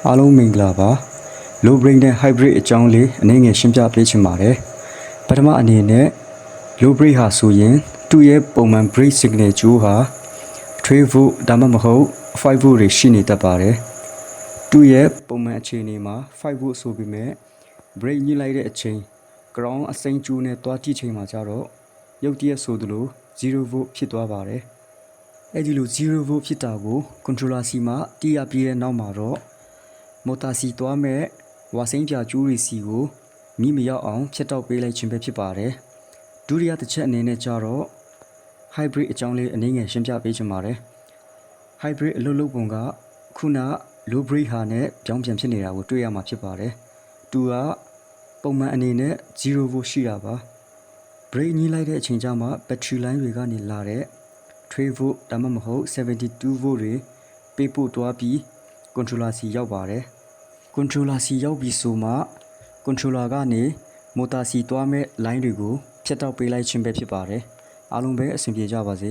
အားလုံးမင်္ဂလာပါ low brain နဲ့ hybrid အကြောင်းလေးအနေငယ်ရှင်းပြပေးချင်ပါတယ်ပထမအနေနဲ့ low brain ဟာဆိုရင်သူ့ရဲ့ပုံမှန် brain signature ဟာ3 volt ဒါမှမဟုတ်5 volt တွေရှိနေတတ်ပါတယ်သူ့ရဲ့ပုံမှန်အခြေအနေမှာ5 volt ဆိုပေမဲ့ brain ညှိလိုက်တဲ့အချိန် ground အစိမ်းကျိုးနဲ့တွားကြည့်ချိန်မှာကျတော့ရုတ်တရက်ဆိုသလို0 volt ဖြစ်သွားပါတယ်အဲ့ဒီလို0 volt ဖြစ်တာကို controller စီမှာတီးရပြီးတဲ့နောက်မှာတော့မော်တာစီသွားမဲ့ဝါစိမ်းပြကျိုးတွေစီကိုမိမရောက်အောင်ဖြတ်တောက်ပေးလိုက်ခြင်းပဲဖြစ်ပါတယ်ဒုတိယတစ်ချက်အနေနဲ့ကျတော့ hybrid အကြောင်းလေးအနေငယ်ရှင်းပြပေးချင်ပါတယ် hybrid အလုပ်လုပ်ပုံကခုန low brain ဟာနဲ့ပြောင်းပြန်ဖြစ်နေတာကိုတွေ့ရမှာဖြစ်ပါတယ်သူကပုံမှန်အနေနဲ့0 volt ရှိတာပါ brain ညှိလိုက်တဲ့အချိန်ကျမှ battery line တွေကနေလာတဲ့3 volt ဒါမှမဟုတ်72 volt တွေပေးပို့သွားပြီး controller စီရောက်ပါတယ် controller စီရောက်ပြီးဆိုမှ controller ကနေ motor စီသွားမဲ့ line တွေကိုဖြတ်တောက်ပေးလိုက်ခြင်းပဲဖြစ်ပါတယ်အားလုံးပဲအဆင်ပြေကြပါစေ